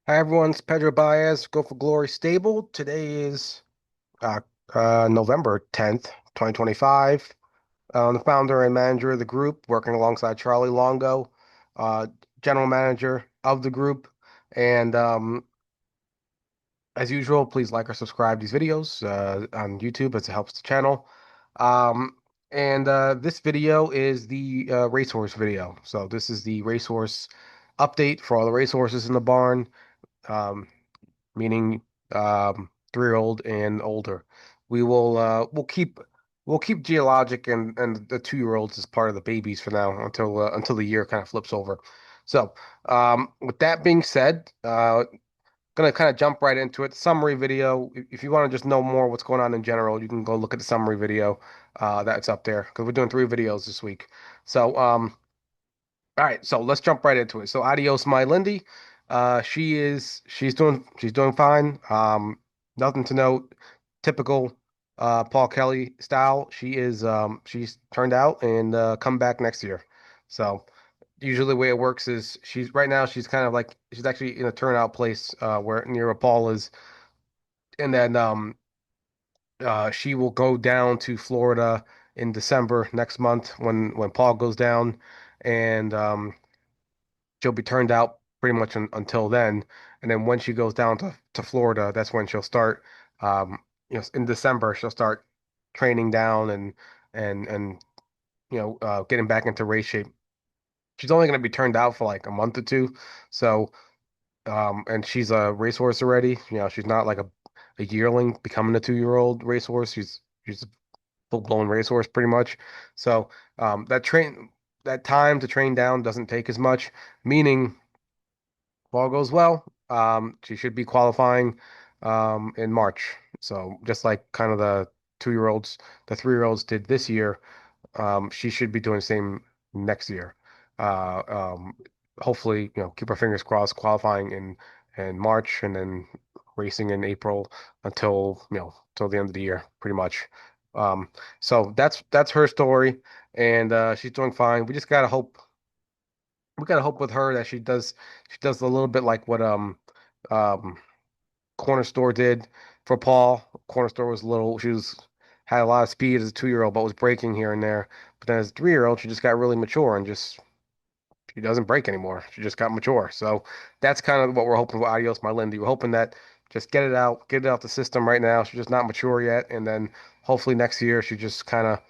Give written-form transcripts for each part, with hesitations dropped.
Hi everyone, it's Pedro Baez, Go for Glory Stable. Today is uh, November 10th, 2025. I'm the founder and manager of the group, working alongside Charlie Longo, uh, general manager of the group. And as usual, please like or subscribe these videos on YouTube as it helps the channel. Um, and this video is the racehorse video. So this is the racehorse update for all the racehorses in the barn. Um, Meaning 3-year-old and older. We will we'll keep geologic and the 2-year-olds as part of the babies for now until the year kind of flips over. So with that being said, gonna kind of jump right into it. Summary video. If you want to just know more what's going on in general, you can go look at the summary video that's up there because we're doing 3 videos this week. So all right, so let's jump right into it. So adios, my Lindy. She's doing fine. Nothing to note. Typical Paul Kelly style. She's turned out and come back next year. So usually the way it works is she's right now she's kind of like she's actually in a turnout place where near where Paul is, and then she will go down to Florida in December next month when Paul goes down, and she'll be turned out pretty much until then. And then when she goes down to Florida, that's when she'll start, in December, she'll start training down and getting back into race shape. She's only going to be turned out for like a month or two. So, and she's a racehorse already. She's not like a yearling becoming a 2-year-old racehorse. She's a full-blown racehorse pretty much. So, that time to train down doesn't take as much, meaning if all goes well, she should be qualifying in March. So just like kind of the 2-year-olds, the 3-year-olds did this year, she should be doing the same next year. Uh, um, Hopefully, keep our fingers crossed, qualifying in March and then racing in April till the end of the year, pretty much. So that's her story, and she's doing fine. We gotta hope with her that she does a little bit like what um Corner Store did for Paul. Corner Store was a little she was had a lot of speed as a 2-year-old, but was breaking here and there. But then as a 3-year-old, she just got really mature and just she doesn't break anymore. She just got mature. So that's kind of what we're hoping for Adios My Lindy. We're hoping that just get it out the system right now. She's just not mature yet, and then hopefully next year she just kind of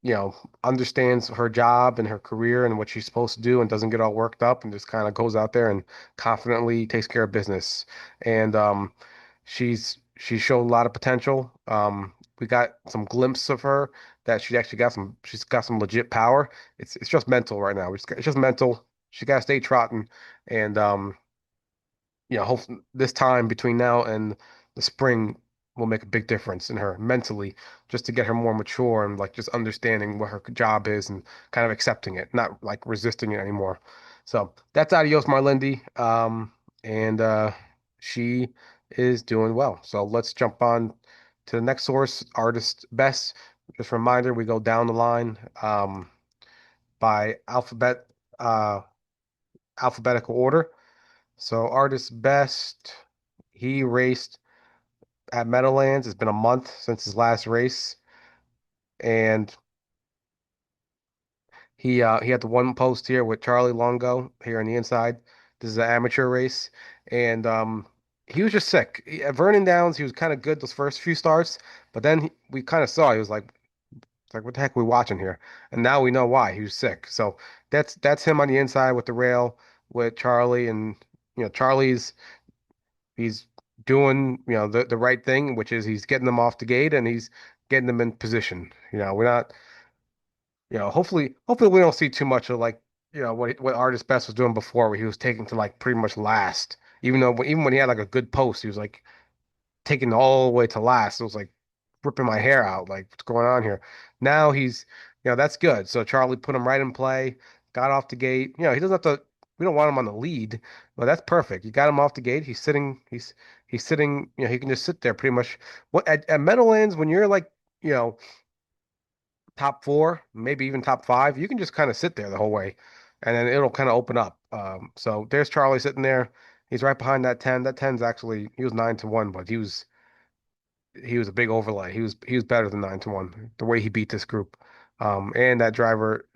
you know, understands her job and her career and what she's supposed to do and doesn't get all worked up and just kind of goes out there and confidently takes care of business. And she showed a lot of potential. We got some glimpse of her that she's got some legit power. It's just mental right now. It's just mental. She got to stay trotting and hope this time between now and the spring will make a big difference in her mentally, just to get her more mature and like just understanding what her job is and kind of accepting it, not like resisting it anymore. So that's Adios Marlindi. And she is doing well. So let's jump on to the next source, Artist Best. Just a reminder, we go down the line by uh, alphabetical order. So Artist Best, he raced at Meadowlands. It's been a month since his last race, and he had the one post here with Charlie Longo here on the inside. This is an amateur race, and he was just sick. At Vernon Downs, he was kind of good those first few starts, but then we kind of saw he was like, it's like what the heck are we watching here? And now we know why he was sick. So that's him on the inside with the rail with Charlie, and Charlie's he's doing the right thing, which is he's getting them off the gate and he's getting them in position. We're not hopefully we don't see too much of like what Artist Best was doing before, where he was taking to like pretty much last. Even when he had like a good post, he was like taking all the way to last. It was like ripping my hair out. Like, what's going on here? Now that's good. So Charlie put him right in play, got off the gate. He doesn't have to. We don't want him on the lead, but that's perfect. You got him off the gate. He's sitting. He can just sit there pretty much. What at Meadowlands when you're like you know top four, maybe even top five, you can just kind of sit there the whole way, and then it'll kind of open up. So there's Charlie sitting there. He's right behind that 10. That ten's actually he was 9-1, but he was a big overlay. He was better than 9-1. The way he beat this group, and that driver,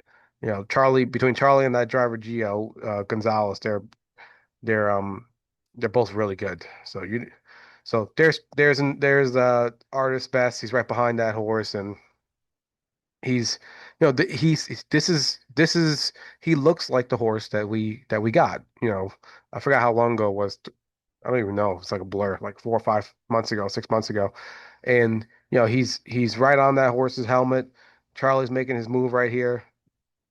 Charlie between Charlie and that driver Gio Gonzalez, they're um they're both really good. So there's Artist Best. He's right behind that horse, and he's this is he looks like the horse that we got. I forgot how long ago it was. I don't even know. It's like a blur, like 4 or 5 months ago, 6 months ago. And he's right on that horse's helmet. Charlie's making his move right here.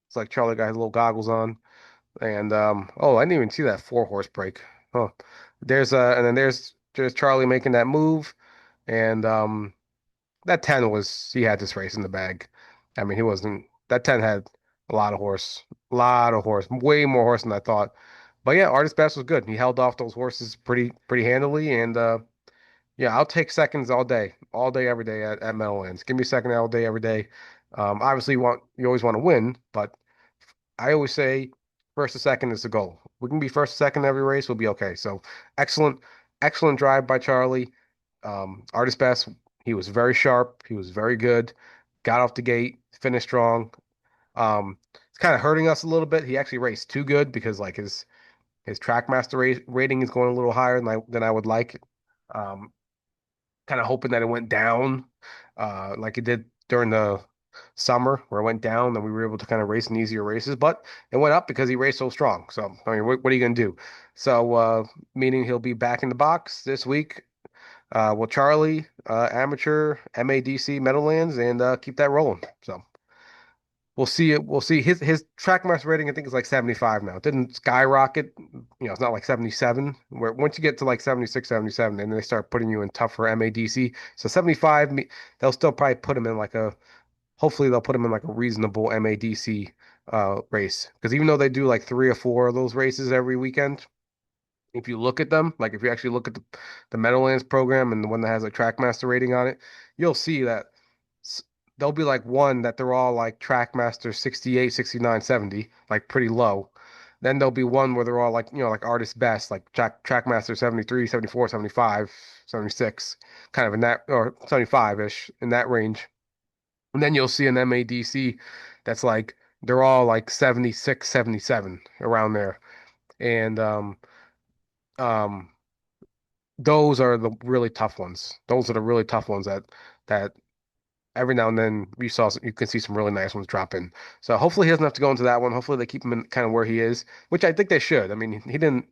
It's like Charlie got his little goggles on. And oh, I didn't even see that 4 horse break. Oh, and then there's Charlie making that move. And that 10 he had this race in the bag. I mean, he wasn't that 10 had a lot of horse, way more horse than I thought. But yeah, Artist Best was good. He held off those horses pretty handily, and yeah, I'll take seconds all day, every day at Meadowlands. Give me a second all day, every day. Obviously, you always want to win, but I always say first or second is the goal. We can be first or second every race, we'll be okay. So excellent, excellent drive by Charlie. Artist Best, he was very sharp. He was very good. Got off the gate, finished strong. It's kind of hurting us a little bit. He actually raced too good because like his rating is going a little higher than I would like. Um, Kind of hoping that it went down, like it did during the summer where it went down, and we were able to kind of race in easier races. But it went up because he raced so strong. So I mean, what are you gonna do? So meaning he'll be back in the box this week. Well, Charlie, amateur MADC Meadowlands, and keep that rolling. So we'll see it. We'll see his track master rating. I think is like 75 now. It didn't skyrocket. It's not like 77. Where once you get to like 76, 77, and then they start putting you in tougher MADC. So 75, they'll still probably put him in like a. Hopefully they'll put him in like a reasonable MADC race. Because even though they do like 3 or 4 of those races every weekend, if you look at them, like if you actually look at the Meadowlands program and the one that has a Trackmaster rating on it, you'll see that s- there'll be like one that they're all like Trackmaster 68, 69, 70, like pretty low. Then there'll be one where they're all like, like Artist Best, like Trackmaster 73, 74, 75, 76, kind of in that, or 75-ish in that range. And then you'll see an MADC that's like, they're all like 76, 77 around there. And um those are the really tough ones. Those are the really tough ones that every now and then you can see some really nice ones drop in. So hopefully he doesn't have to go into that one. Hopefully they keep him in kind of where he is, which I think they should. I mean, he didn't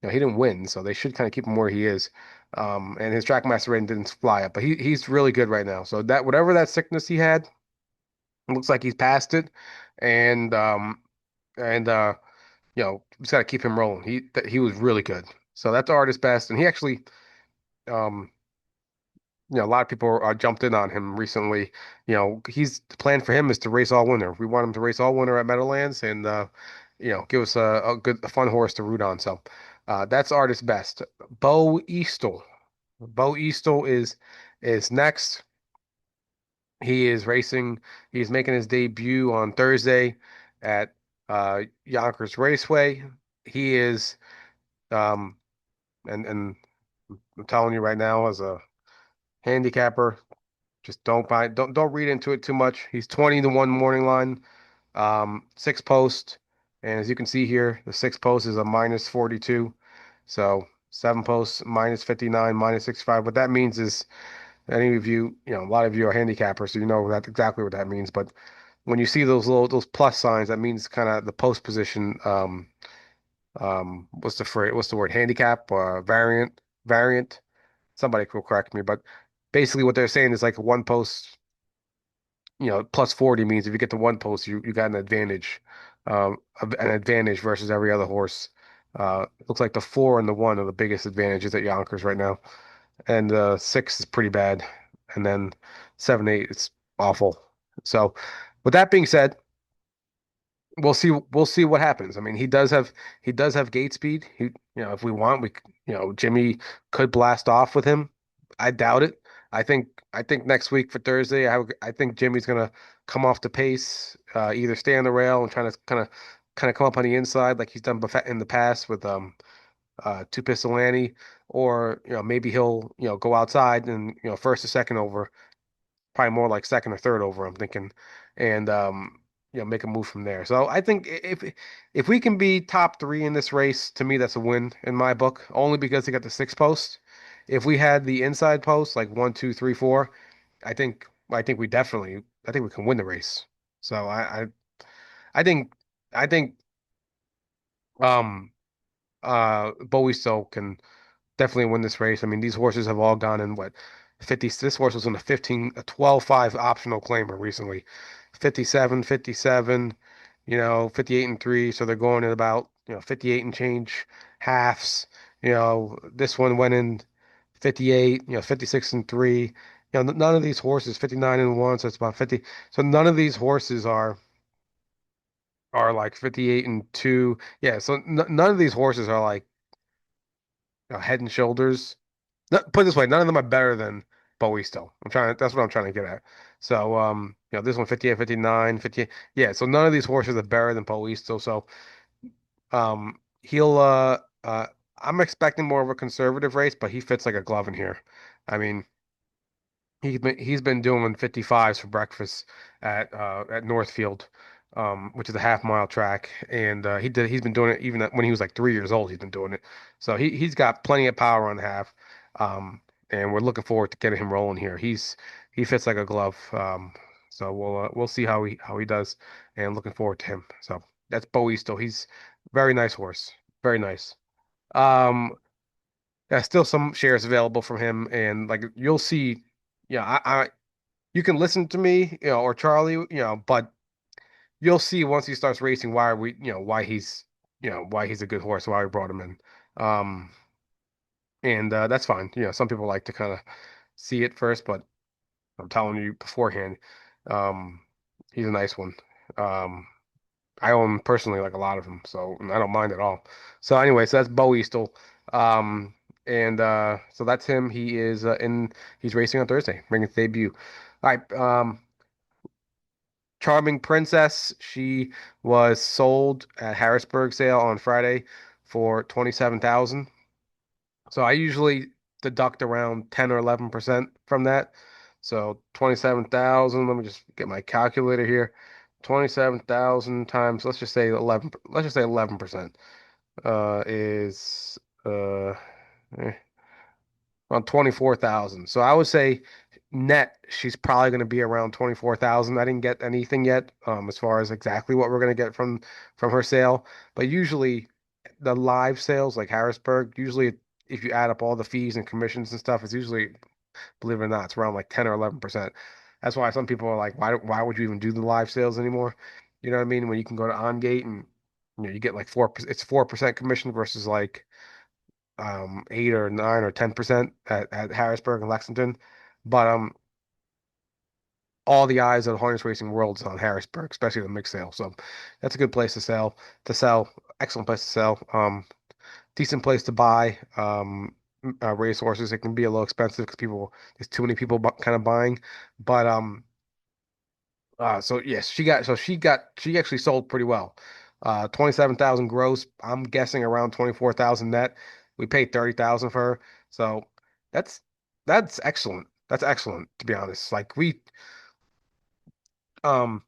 win, so they should kind of keep him where he is. And his track master rating didn't fly up, but he's really good right now. So that whatever that sickness he had, it looks like he's past it, and and just got to keep him rolling. He was really good. So that's Artist Best, and he actually. Um, a lot of people are jumped in on him recently. The plan for him is to race all winter. We want him to race all winter at Meadowlands and give us a fun horse to root on. So that's Artist Best. Bo Eastel. Bo Eastel is next. He is racing. He's making his debut on Thursday at Yonkers Raceway. He is um and I'm telling you right now as a handicapper. Just don't read into it too much. He's 20-1 morning line, 6 post, and as you can see here, the 6 post is a -42. So 7 posts -59, -65. What that means is any of you, a lot of you are handicappers, so you know that exactly what that means. But when you see those plus signs, that means kind of the post position. What's the word? Handicap, variant. Somebody will correct me, but basically what they're saying is like a 1 post. Plus 40 means if you get to 1 post, you got an advantage versus every other horse. It looks like the 4 and the 1 are the biggest advantages at Yonkers right now, and 6 is pretty bad, and then 7, 8 it's awful. So, with that being said, we'll see what happens. I mean, he does have gate speed. If we want, Jimmy could blast off with him. I doubt it. I think next week for Thursday, I think Jimmy's gonna come off the pace, either stay on the rail and trying to kind of come up on the inside like he's done in the past with two Pistolani, or maybe he'll go outside and first or second over, probably more like second or third over, I'm thinking, and make a move from there. So I think if we can be top three in this race, to me that's a win in my book. Only because he got the six post. If we had the inside post like one, two, three, four, I think I think we can win the race. So I think I think um Bowie still can definitely win this race. I mean, these horses have all gone in what 50. This horse was in a 12-5 optional claimer recently. 57, 57, 58 and 3. So they're going at about, 58 and change halves. This one went in 58, 56 and 3. None of these horses, 59 and 1, so it's about 50. So none of these horses are like 58 and 2. Yeah, so n none of these horses are like head and shoulders. Put it this way, none of them are better than Bowie still. That's what I'm trying to get at. So, this one 58, 59, 58. Yeah, so none of these horses are better than Bowie still. So, he'll, I'm expecting more of a conservative race, but he fits like a glove in here. I mean, he's been doing 55s for breakfast at Northfield, which is a half-mile track, and he's been doing it even when he was like 3 years old. He's been doing it, so he's got plenty of power on the half, um, and we're looking forward to getting him rolling here. He fits like a glove, so we'll see how he does, and looking forward to him. So that's Bowie still. He's very nice horse, very nice. Um, yeah, still some shares available from him, and like you'll see, yeah, you can listen to me, or Charlie, but you'll see once he starts racing why he's a good horse, why we brought him in. Um, and that's fine. Some people like to kind of see it first, but I'm telling you beforehand, um, he's a nice one. Um, I own personally like a lot of them, so and I don't mind at all. So anyway, so that's Bowie still. Um, and so that's him. He's racing on Thursday, making his debut. All right, Charming Princess, she was sold at Harrisburg sale on Friday for 27,000. So I usually deduct around 10 or 11% from that. So 27,000, let me just get my calculator here. 27,000 times, let's just say 11%, is eh, around 24,000. So I would say net, she's probably going to be around 24,000. I didn't get anything yet, as far as exactly what we're going to get from her sale. But usually the live sales like Harrisburg, usually if you add up all the fees and commissions and stuff, it's usually, believe it or not, it's around like 10 or 11%. That's why some people are like, why would you even do the live sales anymore? You know what I mean? When you can go to OnGate and you get like 4%, it's 4% commission versus like 8 or 9 or 10% at Harrisburg and Lexington. But all the eyes of the harness racing world is on Harrisburg, especially the mixed sale. So that's a good place to sell, excellent place to sell. Decent place to buy racehorses. It can be a little expensive because there's too many people kind of buying. But so yes, she actually sold pretty well. 27,000 gross. I'm guessing around 24,000 net. We paid 30,000 for her. So that's that's excellent. That's excellent, to be honest. Like um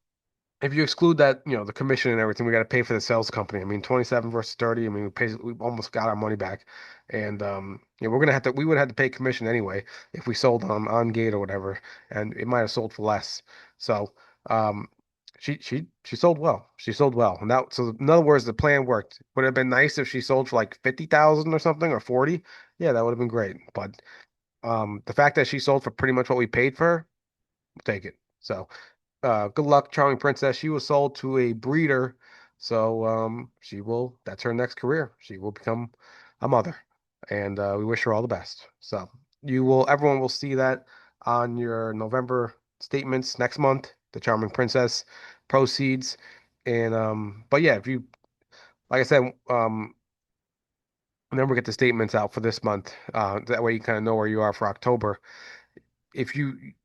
if you exclude that, the commission and everything, we got to pay for the sales company. I mean, 27 versus 30. I mean, we almost got our money back. And we would have to pay commission anyway if we sold on gate or whatever, and it might have sold for less. So, um, she sold well. She sold well. And so in other words, the plan worked. Would it have been nice if she sold for like 50,000 or something, or 40? Yeah, that would have been great. But the fact that she sold for pretty much what we paid for her, we'll take it. So, good luck, Charming Princess. She was sold to a breeder, so that's her next career. She will become a mother, and we wish her all the best. So everyone will see that on your November statements next month, the Charming Princess proceeds. And but yeah, if you, like I said, and then we'll get the statements out for this month. That way you kind of know where you are for October.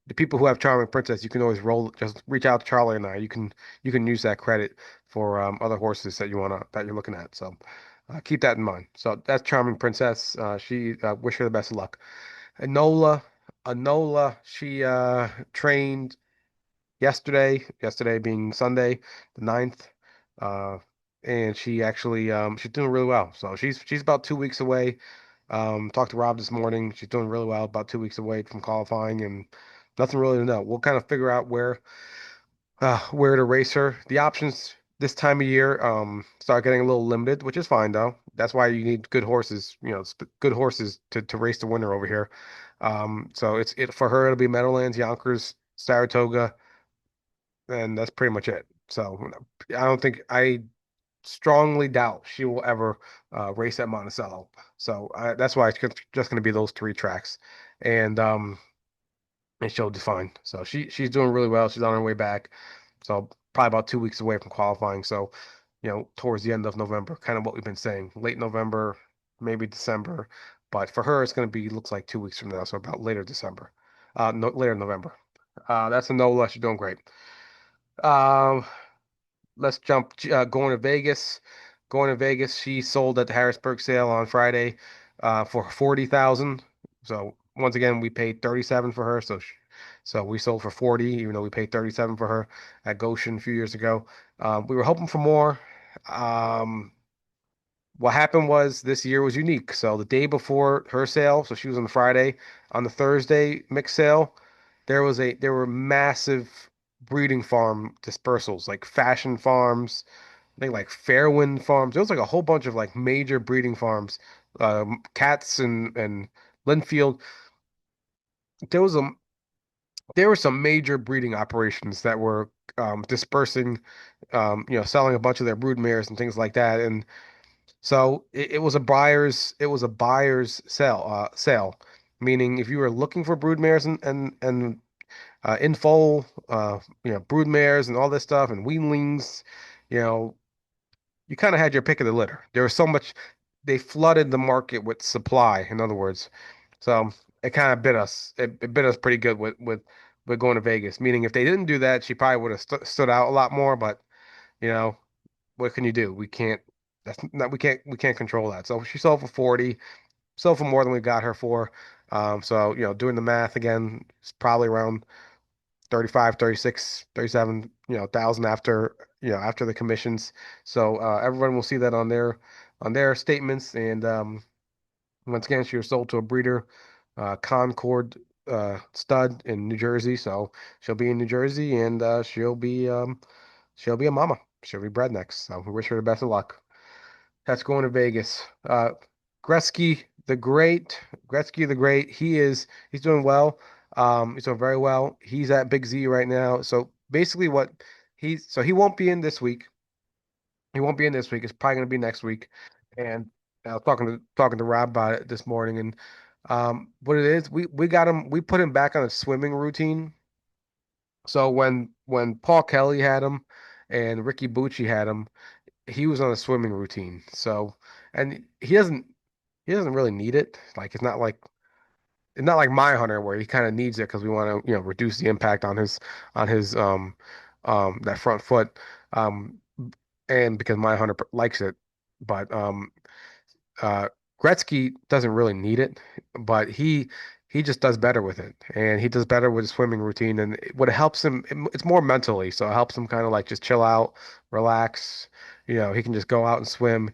The people who have Charming Princess, you can always just reach out to Charlie and I. You can use that credit for other horses that you're looking at. So Keep that in mind. So that's Charming Princess. She wish her the best of luck. Enola, Enola, she trained yesterday being Sunday, the 9th. Uh, and she actually she's doing really well. So she's about 2 weeks away. Talked to Rob this morning. She's doing really well, about 2 weeks away from qualifying, and nothing really to know. We'll kind of figure out where to race her. The options this time of year start getting a little limited, which is fine though. That's why you need good horses, good horses to race the winner over here. So it for her it'll be Meadowlands, Yonkers, Saratoga, and that's pretty much it. So I strongly doubt she will ever race at Monticello. So that's why it's just going to be those three tracks, and she'll do fine. So she's doing really well. She's on her way back. So probably about 2 weeks away from qualifying. So towards the end of November, kind of what we've been saying, late November, maybe December. But for her, it's going to be looks like 2 weeks from now, so about later December, no, later November. That's a Nola. She's doing great. Um, let's jump. Going to Vegas. Going to Vegas. She sold at the Harrisburg sale on Friday for 40,000. So once again, we paid 37 for her. So we sold for 40, even though we paid 37 for her at Goshen a few years ago. We were hoping for more. Um, what happened was this year was unique. So the day before her sale, so she was on the Friday, on the Thursday mixed sale, there were massive breeding farm dispersals, like Fashion Farms, I think like Fairwind Farms. There was like a whole bunch of like major breeding farms, Cats and Linfield. There was a there were some major breeding operations that were dispersing, selling a bunch of their brood mares and things like that. And so it was a buyer's sale, meaning if you were looking for brood mares and in foal, brood mares and all this stuff and weanlings, you know, you kind of had your pick of the litter. There was so much, they flooded the market with supply, in other words. So it kind of bit us. It bit us pretty good with going to Vegas. Meaning, if they didn't do that, she probably would have stood out a lot more. But you know, what can you do? We can't. That's not. We can't control that. So she sold for 40. Sold for more than we got her for. So doing the math again, it's probably around 35, 36, 37, thousand after the commissions. So everyone will see that on their statements. And once again, she was sold to a breeder, Concord stud in New Jersey. So she'll be in New Jersey, and she'll be a mama. She'll be bred next. So we wish her the best of luck. That's going to Vegas. Gretzky the Great, Gretzky the Great. He's doing well. He's doing very well. He's at Big Z right now. So basically, he won't be in this week. He won't be in this week. It's probably going to be next week. And I was talking to Rob about it this morning, and what it is, we got him. We put him back on a swimming routine. So when Paul Kelly had him and Ricky Bucci had him, he was on a swimming routine. So, and he doesn't really need it. Like it's not like my hunter where he kind of needs it because we want to reduce the impact on his that front foot and because my hunter likes it. But uh, Gretzky doesn't really need it, but he just does better with it, and he does better with his swimming routine. And what helps him, it's more mentally, so it helps him kind of like just chill out, relax. He can just go out and swim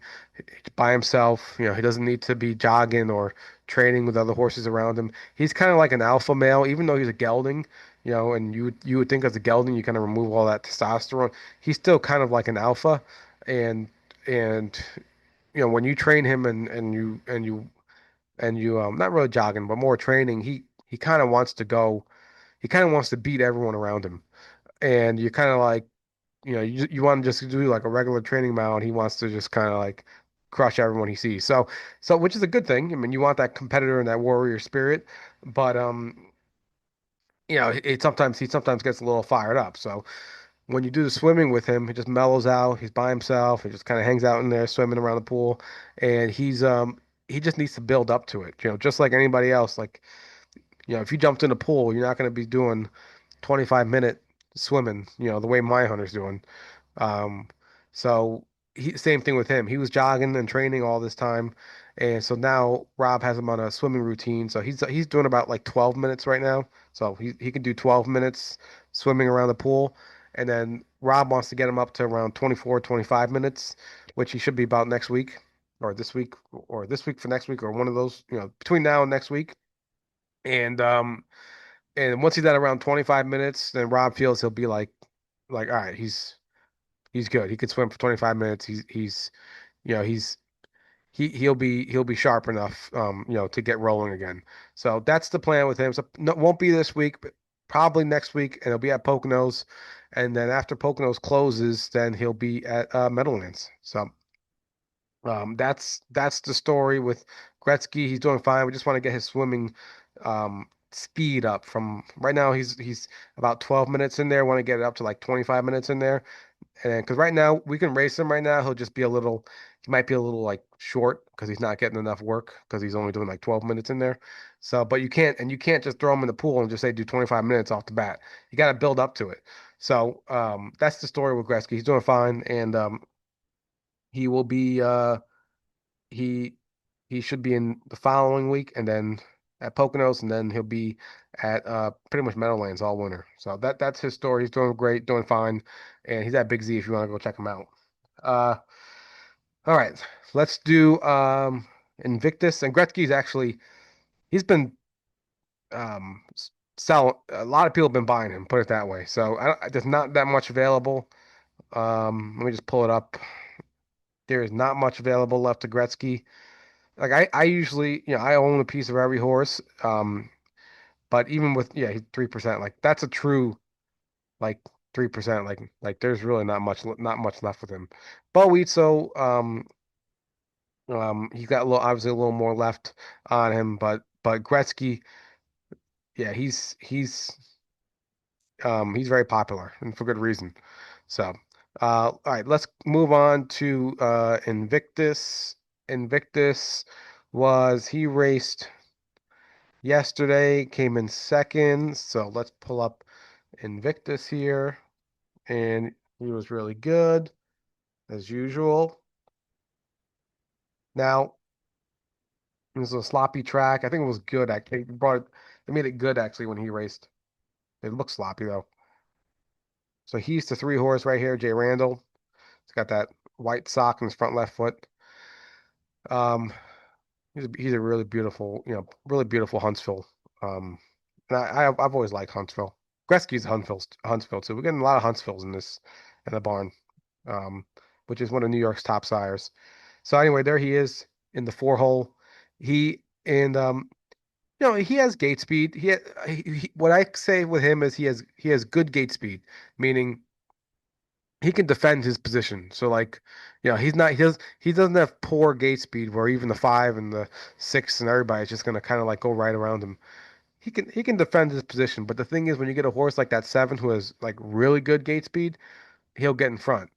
by himself. He doesn't need to be jogging or training with other horses around him. He's kind of like an alpha male, even though he's a gelding. And you would think as a gelding you kind of remove all that testosterone. He's still kind of like an alpha, and and when you train him and you not really jogging but more training, he kind of wants to go, he kind of wants to beat everyone around him, and you kind of like you want to just do like a regular training mount, he wants to just kind of like crush everyone he sees. So which is a good thing. I mean, you want that competitor and that warrior spirit, but he sometimes gets a little fired up. So when you do the swimming with him, he just mellows out. He's by himself. He just kind of hangs out in there, swimming around the pool, and he just needs to build up to it. Just like anybody else. Like if you jumped in a pool, you're not going to be doing 25-minute swimming. The way my hunter's doing. Um, so. same thing with him. He was jogging and training all this time, and so now Rob has him on a swimming routine. So he's doing about like 12 minutes right now. So he can do 12 minutes swimming around the pool, and then Rob wants to get him up to around 24, 25 minutes, which he should be about next week, or this week, or this week for next week, or one of those, between now and next week. And once he's at around 25 minutes, then Rob feels he'll be like all right, he's good. He could swim for 25 minutes. He's you know he's he'll be sharp enough to get rolling again. So that's the plan with him. So no, won't be this week, but probably next week, and he'll be at Poconos, and then after Poconos closes, then he'll be at Meadowlands. So that's the story with Gretzky. He's doing fine. We just want to get his swimming speed up from right now. He's about 12 minutes in there. Want to get it up to like 25 minutes in there. And because right now we can race him right now, he'll just be a little, he might be a little like short because he's not getting enough work because he's only doing like 12 minutes in there. So, but you can't just throw him in the pool and just say do 25 minutes off the bat. You got to build up to it. So, that's the story with Gretzky. He's doing fine, and he will be, he he should be in the following week, and then at Poconos, and then he'll be at pretty much Meadowlands all winter. So that's his story. He's doing great, doing fine, and he's at Big Z if you want to go check him out. Uh, all right, let's do Invictus. And Gretzky's actually he's been selling. A lot of people have been buying him. Put it that way. So there's not that much available. Let me just pull it up. There is not much available left to Gretzky. Like I usually, I own a piece of every horse. But even with, yeah, he's 3%. Like that's a true like 3%. Like there's really not much left with him. Bowie, so he's got a little, obviously a little more left on him, but Gretzky, yeah, he's very popular and for good reason. So all right, let's move on to Invictus. Invictus was he raced yesterday, came in second. So let's pull up Invictus here, and he was really good as usual. Now it was a sloppy track. I think it was good. They made it good actually when he raced. It looked sloppy though. So he's the three horse right here, Jay Randall. He's got that white sock in his front left foot. Um, he's a really beautiful Huntsville. Um, and I've always liked Huntsville. Gretzky's Huntsville too. We're getting a lot of Huntsvilles in the barn, um, which is one of New York's top sires. So anyway, there he is in the four hole. He and he has gate speed. What I say with him is he has good gate speed, meaning he can defend his position. So like, he doesn't have poor gate speed where even the five and the six and everybody is just gonna kind of like go right around him. He can defend his position, but the thing is when you get a horse like that seven who has like really good gate speed, he'll get in front,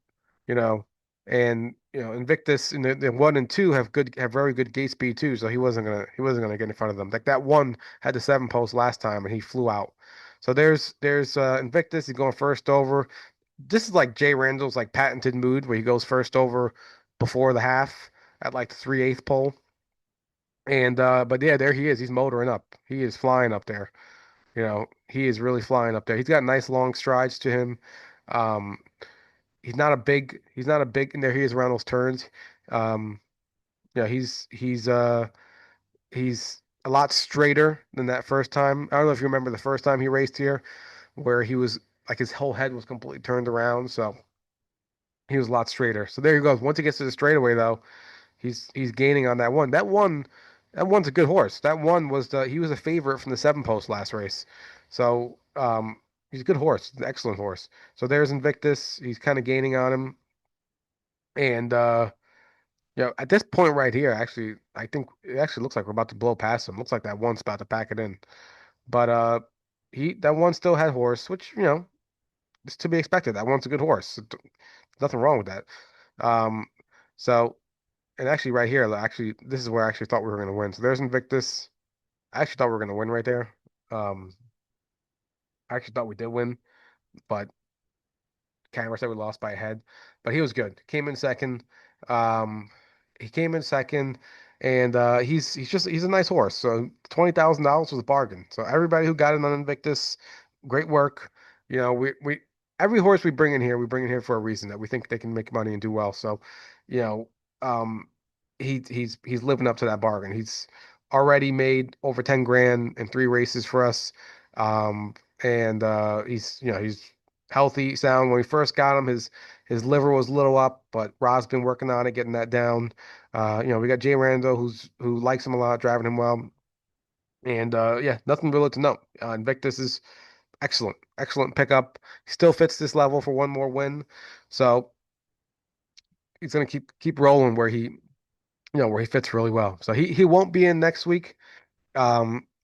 you know. And Invictus in the one and two have very good gate speed too, so he wasn't gonna get in front of them. Like that one had the seven post last time and he flew out. So there's Invictus. He's going first over. This is like Jay Randall's like patented mood where he goes first over before the half at like the 3/8 pole. And but yeah, there he is. He's motoring up. He is flying up there. He is really flying up there. He's got nice long strides to him. Um, he's not a big, and there he is around those turns. Um, he's a lot straighter than that first time. I don't know if you remember the first time he raced here, where he was like his whole head was completely turned around. So he was a lot straighter. So there he goes. Once he gets to the straightaway, though, he's gaining on that one. That one's a good horse. That one he was a favorite from the seven post last race. So he's a good horse, an excellent horse. So there's Invictus. He's kind of gaining on him. And at this point right here, actually, I think it actually looks like we're about to blow past him. Looks like that one's about to pack it in. But that one still had horse, which is to be expected. That one's a good horse. Nothing wrong with that. Um, so and actually right here, actually this is where I actually thought we were going to win. So there's Invictus. I actually thought we were going to win right there. I actually thought we did win, but camera said we lost by a head, but he was good. Came in second. Um, he came in second, and he's a nice horse. So $20,000 was a bargain. So everybody who got in on Invictus, great work. You know, we every horse we bring in here for a reason that we think they can make money and do well. So, you know, um, he's living up to that bargain. He's already made over 10 grand in three races for us. Um, and he's healthy, sound. When we first got him, his liver was a little up, but Rod's been working on it, getting that down. We got Jay Rando who likes him a lot, driving him well. And yeah, nothing really to note. Invictus is excellent, excellent pickup. He still fits this level for one more win, so he's gonna keep rolling where he fits really well. So he won't be in next week.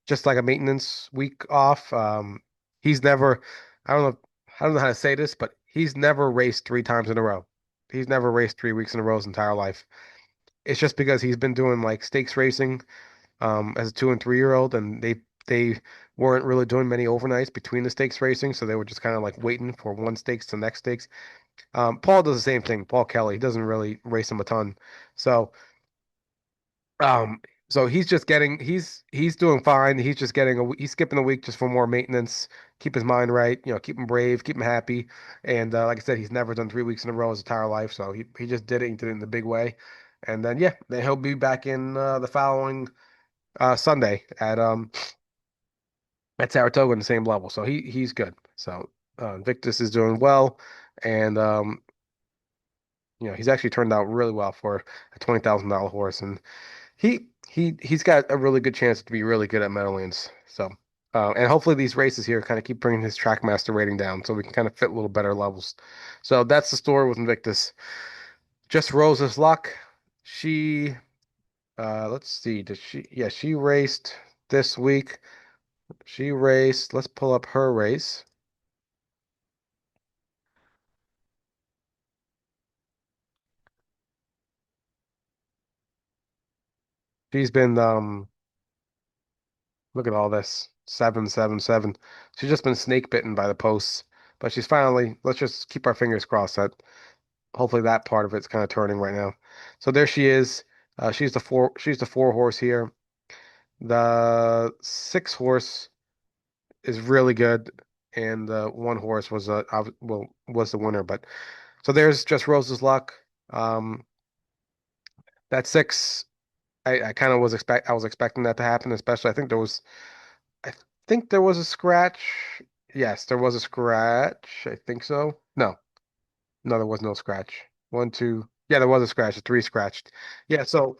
Just like a maintenance week off. He's never, I don't know, I don't know how to say this, but he's never raced three times in a row. He's never raced 3 weeks in a row his entire life. It's just because he's been doing like stakes racing, as a 2 and 3 year old, and they weren't really doing many overnights between the stakes racing, so they were just kind of like waiting for one stakes to the next stakes. Paul does the same thing. Paul Kelly, he doesn't really race him a ton, so. Um, so he's doing fine. He's just he's skipping a week just for more maintenance, keep his mind right, keep him brave, keep him happy. And like I said, he's never done 3 weeks in a row his entire life, so he just did it. He did it in the big way. And then yeah, then he'll be back in the following Sunday at Saratoga in the same level. So he's good. So Victus is doing well, and he's actually turned out really well for a $20,000 horse, and he's got a really good chance to be really good at Meadowlands. So, and hopefully these races here kind of keep bringing his Trackmaster rating down, so we can kind of fit a little better levels. So that's the story with Invictus. Just Rose's luck. She, let's see, did she? Yeah, she raced this week. She raced. Let's pull up her race. She's been look at all this. 777. She's just been snake bitten by the posts. But she's finally, let's just keep our fingers crossed that hopefully that part of it's kind of turning right now. So there she is. She's the four horse here. The six horse is really good, and the one horse was the winner. But so there's just Rose's luck. Um, that six, I kind of I was expecting that to happen, especially I think there was a scratch. Yes, there was a scratch. I think so. No, there was no scratch. One, two. Yeah, there was a scratch. A three scratched. Yeah, so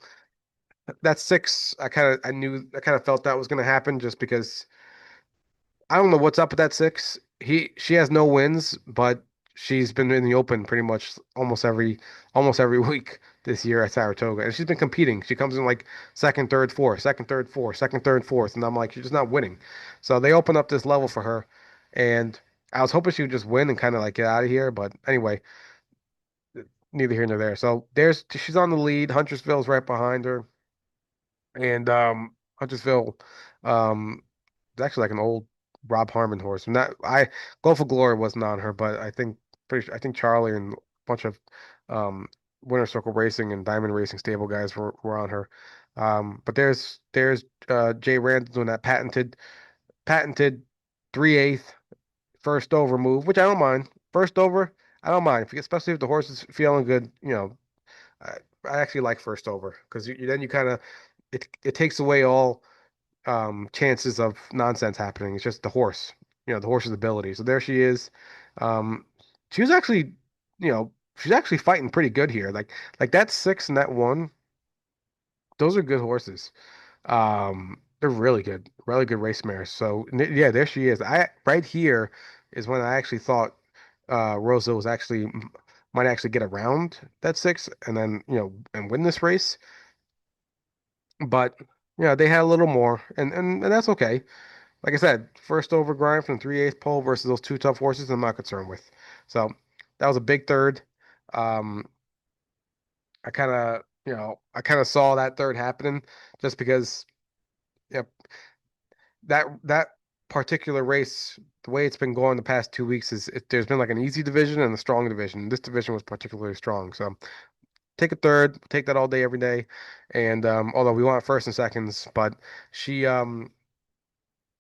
that's six. I kind of felt that was going to happen just because I don't know what's up with that six. She has no wins, but she's been in the open pretty much almost every week this year at Saratoga, and she's been competing. She comes in like second, third, fourth, second, third, fourth, second, third, fourth, and I'm like, she's just not winning. So they open up this level for her, and I was hoping she would just win and kind of like get out of here. But anyway, neither here nor there. So she's on the lead. Huntersville's right behind her, and Huntersville, it's actually like an old Rob Harmon horse. And that I Go for Glory wasn't on her, but I think Charlie and a bunch of um Winter Circle Racing and Diamond Racing stable guys were on her. But there's Jay Rand doing that patented 3/8 first over move, which I don't mind. First over, I don't mind, especially if the horse is feeling good. I, I actually like first over because then you kind of it takes away all chances of nonsense happening. It's just the horse, the horse's ability. So there she is. Um, she was actually, she's actually fighting pretty good here. Like that six and that one, those are good horses. They're really good race mares. So yeah, there she is. I Right here is when I actually thought Rosa might actually get around that six and then and win this race. But they had a little more, and that's okay. Like I said, first over grind from 3/8 pole versus those two tough horses, I'm not concerned with. So that was a big third. Um, I kind of saw that third happening just because, yeah, that particular race, the way it's been going the past 2 weeks there's been like an easy division and a strong division. This division was particularly strong. So take a third, take that all day, every day. And although we want first and seconds, but she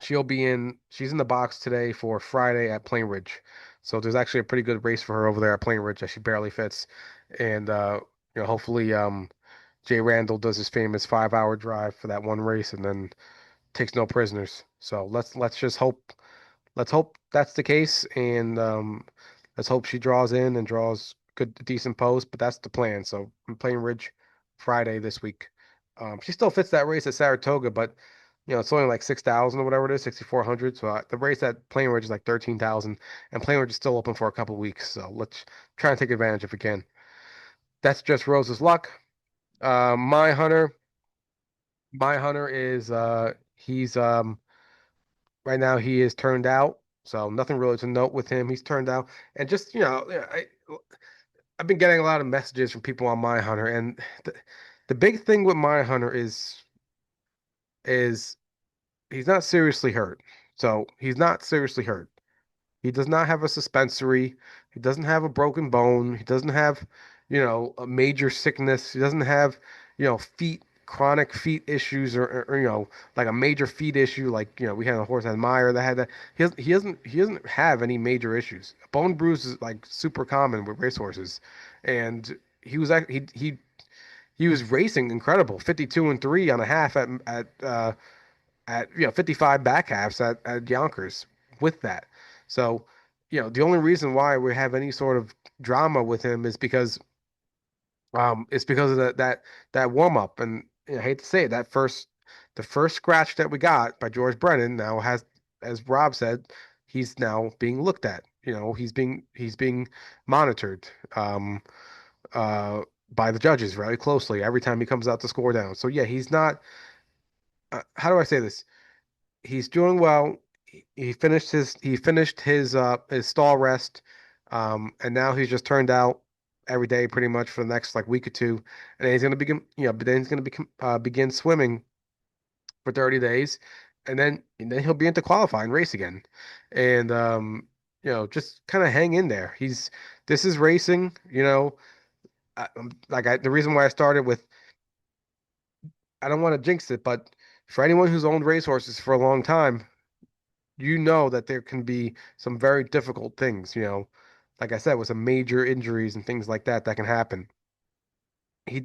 she's in the box today for Friday at Plain Ridge. So there's actually a pretty good race for her over there at Plain Ridge that she barely fits. And hopefully Jay Randall does his famous 5 hour drive for that one race and then takes no prisoners. So let's just hope let's hope that's the case, and let's hope she draws in and draws good, decent post. But that's the plan. So I'm playing Ridge Friday this week. She still fits that race at Saratoga, but it's only like 6,000 or whatever it is, 6,400. So the race at Plain Ridge is like 13,000, and Plain Ridge is still open for a couple weeks. So let's try and take advantage if we can. That's just Rose's luck. My hunter, my hunter is he's right now he is turned out, so nothing really to note with him. He's turned out, and just yeah, I've been getting a lot of messages from people on My Hunter, and the big thing with My Hunter is he's not seriously hurt. So he's not seriously hurt. He does not have a suspensory. He doesn't have a broken bone. He doesn't have, a major sickness. He doesn't have, chronic feet issues or like a major feet issue. Like, we had a horse at Meyer that had that. He doesn't have any major issues. A bone bruise is like super common with racehorses. And he was racing incredible, 52 and 3 on a half at 55 back halves at Yonkers with that. So, the only reason why we have any sort of drama with him is because it's because of that warm up. And I hate to say it, the first scratch that we got by George Brennan now has, as Rob said, he's now being looked at. He's being monitored uh by the judges very closely every time he comes out to score down. So yeah, he's not how do I say this? He's doing well. He finished his stall rest, and now he's just turned out every day pretty much for the next like week or two, and then he's gonna begin but then he's gonna begin swimming for 30 days, and then he'll be into qualifying race again, and just kind of hang in there. This is racing, the reason why I started with I don't want to jinx it, but for anyone who's owned racehorses for a long time, that there can be some very difficult things, like I said, with some major injuries and things like that can happen.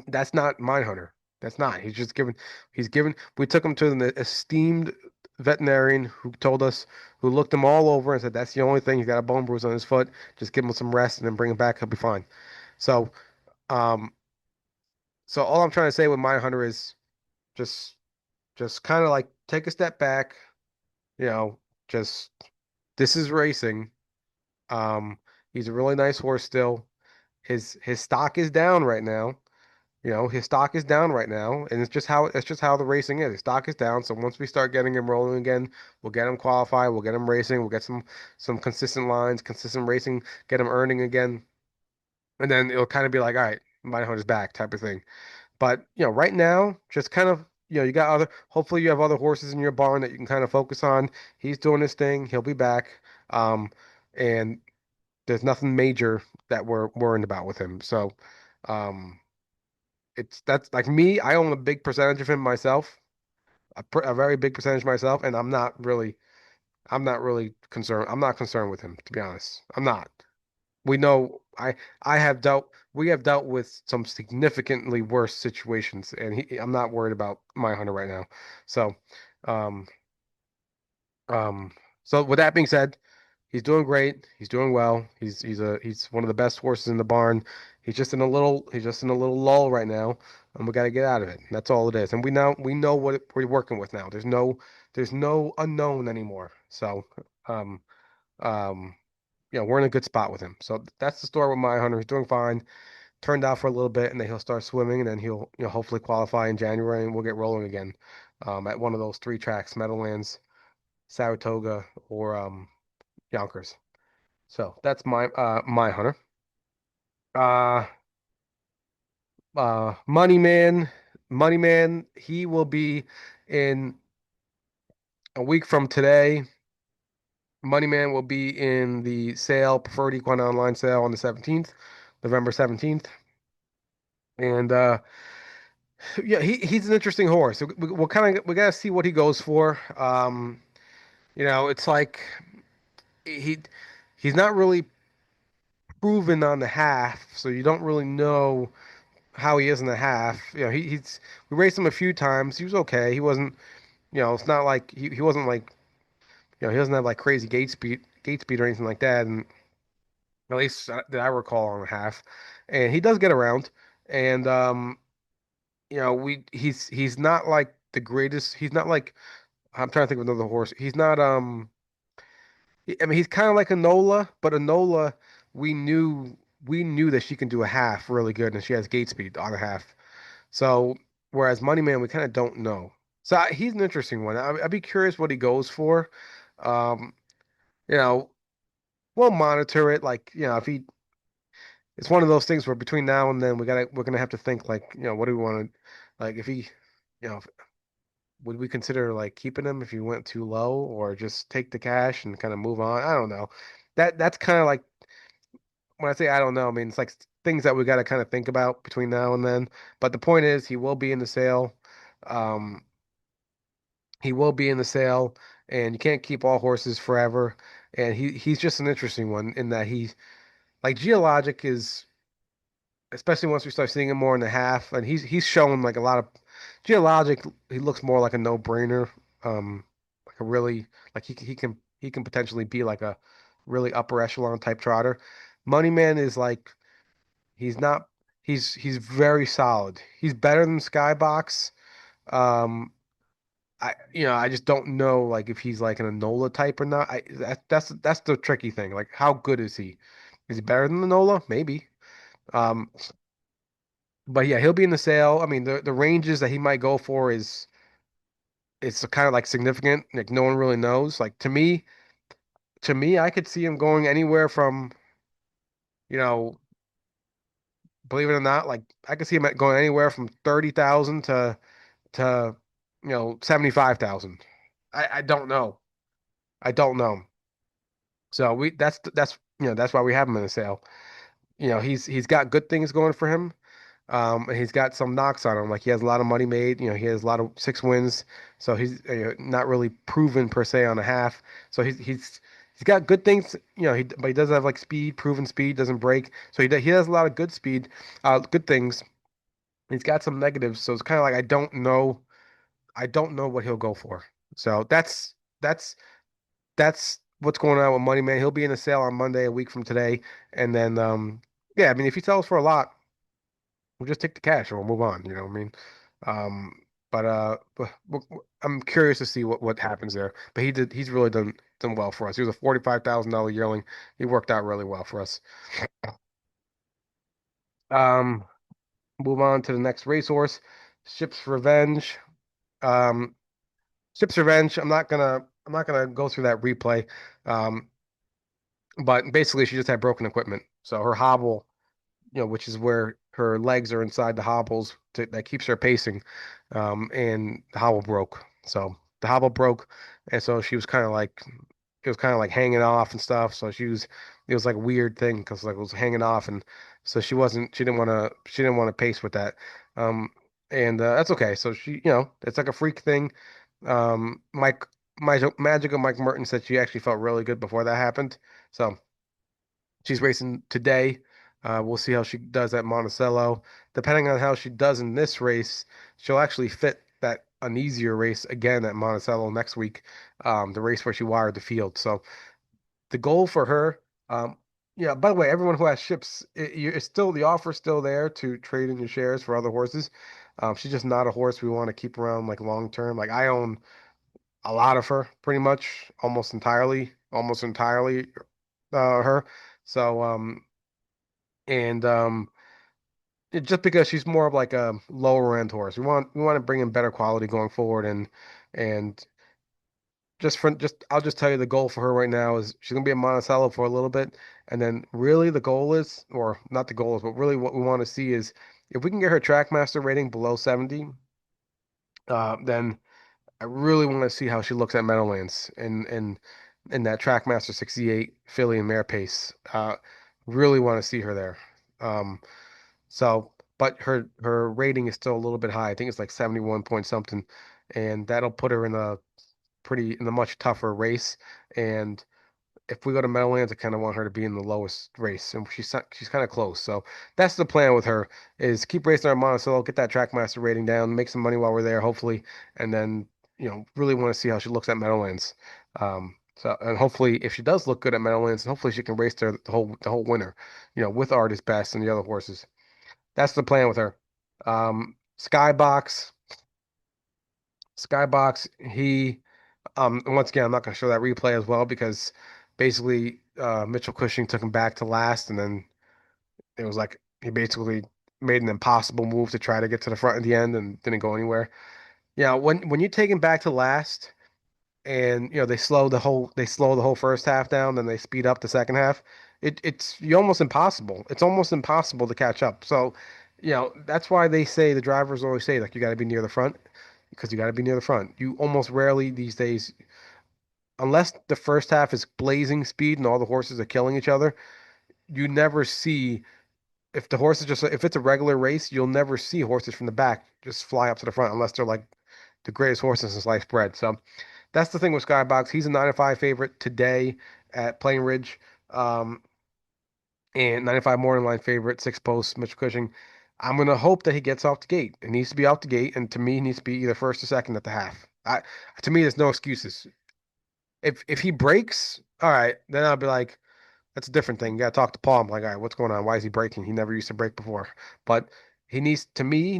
That's not Mine Hunter. That's not. We took him to an esteemed veterinarian who looked him all over and said, that's the only thing. He's got a bone bruise on his foot. Just give him some rest and then bring him back. He'll be fine. So, um, so all I'm trying to say with Mine Hunter is just, just kind of like take a step back, you know, just, this is racing. Um, he's a really nice horse still. His stock is down right now. His stock is down right now, and it's just how the racing is. His stock is down, so once we start getting him rolling again, we'll get him qualified, we'll get him racing, we'll get some consistent lines, consistent racing, get him earning again, and then it'll kind of be like, all right, my hunter's back type of thing. But right now, just kind of you got hopefully you have other horses in your barn that you can kind of focus on. He's doing his thing, he'll be back. And there's nothing major that we're worried about with him. So, um, that's like me. I own a big percentage of him myself, a very big percentage myself, and I'm not really concerned. I'm not concerned with him, to be honest. I'm not. We know we have dealt with some significantly worse situations, and I'm not worried about my hunter right now. So, um, um, so with that being said. He's doing great. He's doing well. He's one of the best horses in the barn. He's just in a little lull right now, and we got to get out of it. That's all it is. And we know what we're working with now. There's no unknown anymore. So, um, um, we're in a good spot with him. So that's the story with my hunter. He's doing fine. Turned out for a little bit, and then he'll start swimming, and then he'll hopefully qualify in January, and we'll get rolling again, at one of those three tracks: Meadowlands, Saratoga, or Yonkers. So that's my hunter. Uh Money Man, Money Man, he will be in a week from today. Moneyman will be in the sale, preferred equine online sale on the 17th, November 17th. And yeah, he's an interesting horse. So we'll kind of we gotta see what he goes for. It's like he he's not really proven on the half, so you don't really know how he is in the half. He's we raced him a few times. He was okay. He wasn't, it's not like he wasn't like, he doesn't have like crazy gate speed or anything like that. And at least that I recall on the half. And he does get around. And he's not like the greatest. He's not like, I'm trying to think of another horse. He's not I mean, he's kind of like Enola, but Enola, we knew we knew that she can do a half really good, and she has gate speed on a half. So whereas Moneyman, we kind of don't know. So he's an interesting one. I'd be curious what he goes for. Um, you know, we'll monitor it. Like, if he, it's one of those things where between now and then we're gonna have to think like, what do we want to, like if he, you know, would we consider like keeping him if he went too low, or just take the cash and kind of move on? I don't know. That's kind of like, when I say I don't know, I mean it's like things that we got to kind of think about between now and then. But the point is, he will be in the sale. Um, he will be in the sale, and you can't keep all horses forever. And he's just an interesting one in that he's like Geologic is, especially once we start seeing him more in the half, and he's shown like a lot of Geologic. He looks more like a no-brainer. Like a really, like he can potentially be like a really upper echelon type trotter. Moneyman is like, he's not. He's very solid. He's better than Skybox. I just don't know like if he's like an Enola type or not. That's the tricky thing. Like, how good is he? Is he better than Enola? Maybe. Um, but yeah, he'll be in the sale. I mean, the ranges that he might go for is it's kind of like significant. Like, no one really knows. Like, to me, I could see him going anywhere from, you know, believe it or not, like I could see him going anywhere from 30,000 to 75,000. I don't know. I don't know. So that's that's why we have him in the sale. He's got good things going for him. And he's got some knocks on him. Like, he has a lot of money made. He has a lot of 6 wins. So he's not really proven per se on a half. So he's got good things. But he does have like speed, proven speed, doesn't break. So he has a lot of good speed, good things. He's got some negatives. So it's kind of like, I don't know what he'll go for. So that's that's what's going on with Money Man. He'll be in a sale on Monday, a week from today, and then yeah, I mean, if he sells for a lot, we'll just take the cash and we'll move on. You know what I mean? I'm curious to see what happens there. But he's really done well for us. He was a $45,000 yearling. He worked out really well for us. Um, Move on to the next racehorse, Ship's Revenge. Um, Ship's Revenge. I'm not gonna go through that replay. Um, but basically she just had broken equipment. So her hobble, which is where her legs are inside the hobbles that keeps her pacing. And the hobble broke. So the hobble broke, and so she was kind of like, it was kind of like hanging off and stuff. So it was like a weird thing because like it was hanging off, and so she didn't want to pace with that. Um, and that's okay. So it's like a freak thing. Mike, Magical Mike Merton said she actually felt really good before that happened. So she's racing today. We'll see how she does at Monticello. Depending on how she does in this race, she'll actually fit that an easier race again at Monticello next week, the race where she wired the field. So the goal for her, yeah. By the way, everyone who has ships, it's still the offer's still there to trade in your shares for other horses. She's just not a horse we want to keep around like long term. Like, I own a lot of her, pretty much, almost entirely her. So and just because she's more of like a lower end horse, we want to bring in better quality going forward, and I'll just tell you the goal for her right now is she's gonna be a Monticello for a little bit, and then really the goal is, or not the goal is, but really what we want to see is if we can get her Trackmaster rating below 70, then I really want to see how she looks at Meadowlands, and in that Trackmaster 68 filly and mare pace. Really want to see her there. Um, so, but her rating is still a little bit high. I think it's like 71 point something, and that'll put her in a much tougher race. And if we go to Meadowlands, I kind of want her to be in the lowest race, and she's kind of close. So that's the plan with her is keep racing our Monticello, get that Trackmaster rating down, make some money while we're there, hopefully, and then really want to see how she looks at Meadowlands. So and hopefully, if she does look good at Meadowlands, hopefully she can race there the whole winter, with Artist Best and the other horses. That's the plan with her. Skybox, Skybox, and once again, I'm not going to show that replay as well because basically Mitchell Cushing took him back to last, and then it was like he basically made an impossible move to try to get to the front at the end and didn't go anywhere. Yeah, when you take him back to last, and they slow the whole first half down, then they speed up the second half. It's you almost impossible. It's almost impossible to catch up. So, that's why they say the drivers always say like you got to be near the front because you got to be near the front. You almost rarely these days unless the first half is blazing speed and all the horses are killing each other, you never see if it's a regular race, you'll never see horses from the back just fly up to the front unless they're like the greatest horses in sliced bread. So that's the thing with Skybox. He's a 9-5 favorite today at Plain Ridge, and 9-5 morning line favorite, six post, Mitch Cushing. I'm gonna hope that he gets off the gate. It needs to be out the gate, and to me, he needs to be either first or second at the half. To me, there's no excuses. If he breaks, all right, then I'll be like, that's a different thing. You gotta talk to Paul. I'm like, all right, what's going on? Why is he breaking? He never used to break before. But he needs to be,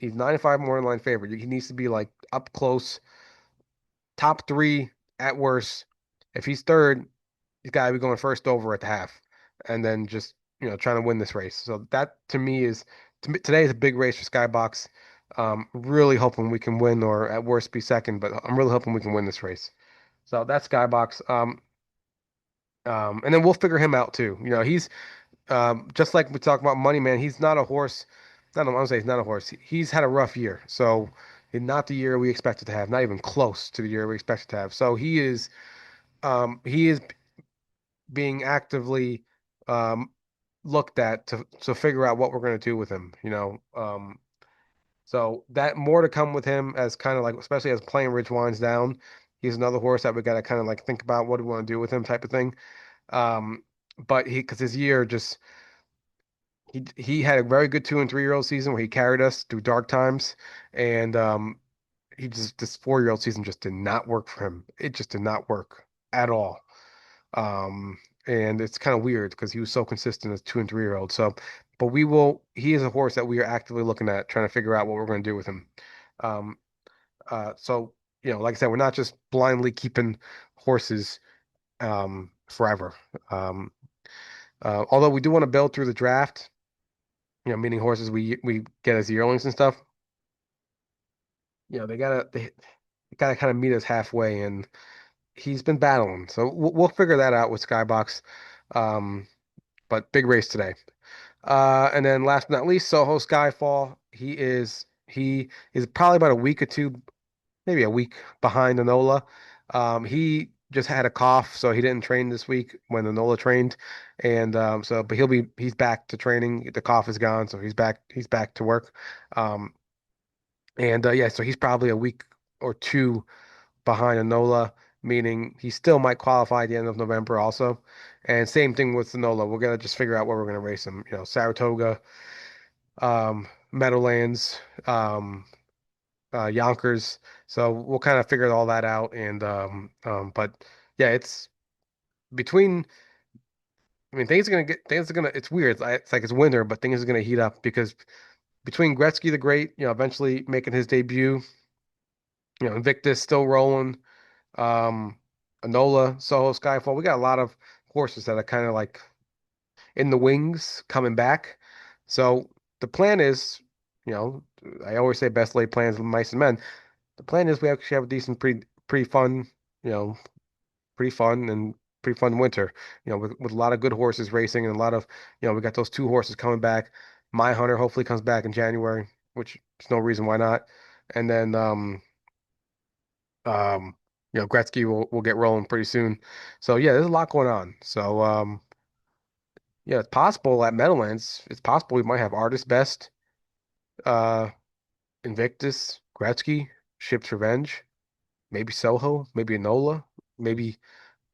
he's 9-5 morning line favorite. He needs to be like up close, top three at worst. If he's third, he's gotta be going first over at the half, and then just trying to win this race. So that today is a big race for Skybox. Really hoping we can win, or at worst be second, but I'm really hoping we can win this race. So that's Skybox. And then we'll figure him out too. He's just like we talk about Money Man. He's not a horse. Not, I'm gonna say he's not a horse. He's had a rough year, so not the year we expected to have. Not even close to the year we expected to have. So he is being actively um, looked at to figure out what we're gonna do with him. So that more to come with him as kind of like, especially as Plain Ridge winds down. He's another horse that we got to kind of like think about what do we want to do with him type of thing. Um, but because his year just he had a very good 2 and 3 year old season where he carried us through dark times, and he just this 4 year old season just did not work for him. It just did not work at all. Um, and it's kind of weird because he was so consistent as 2 and 3 year old. So, but he is a horse that we are actively looking at, trying to figure out what we're going to do with him. Um, so like I said, we're not just blindly keeping horses forever. Um, although we do want to build through the draft, meaning horses we get as yearlings and stuff. They gotta kind of meet us halfway, and he's been battling. So we'll figure that out with Skybox. Um, but big race today. And then last but not least, Soho Skyfall. He is probably about a week or two, maybe a week behind Enola. He just had a cough, so he didn't train this week when Enola trained, and but he's back to training. The cough is gone, so he's back to work. Um, and yeah, so he's probably a week or two behind Enola, meaning he still might qualify at the end of November also. And same thing with Enola. We're gonna just figure out where we're gonna race him. Saratoga, Meadowlands, Yonkers. So we'll kind of figure all that out. And but yeah, it's between. I mean, things are gonna. It's weird. It's like it's winter, but things are gonna heat up because between Gretzky the Great, eventually making his debut, Invictus still rolling, um, Enola, Soho, Skyfall. We got a lot of horses that are kind of like in the wings coming back. So the plan is, you know, I always say best laid plans of mice and men. The plan is we actually have a decent, pretty fun, you know, pretty fun and pretty fun winter. With a lot of good horses racing and a lot of, we got those two horses coming back. My Hunter hopefully comes back in January, which there's no reason why not. And then Gretzky will get rolling pretty soon. So yeah, there's a lot going on. So yeah, it's possible at Meadowlands. It's possible we might have Artist Best, uh, Invictus, Gretzky, Ship's Revenge, maybe Soho, maybe Enola, maybe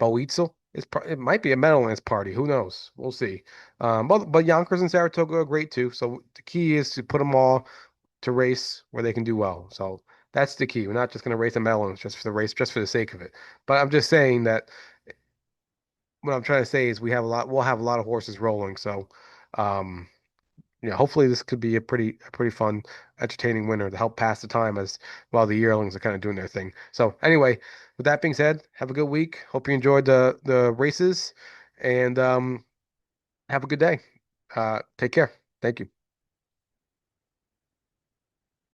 Boetzel. It might be a Meadowlands party. Who knows? We'll see. But Yonkers and Saratoga are great too. So the key is to put them all to race where they can do well. So that's the key. We're not just going to race a Meadowlands just for the race, just for the sake of it. But I'm just saying that what I'm trying to say is we'll have a lot of horses rolling. So, um, hopefully this could be a pretty fun, entertaining winter to help pass the time as while the yearlings are kind of doing their thing. So anyway, with that being said, have a good week. Hope you enjoyed the races and have a good day. Take care. Thank you.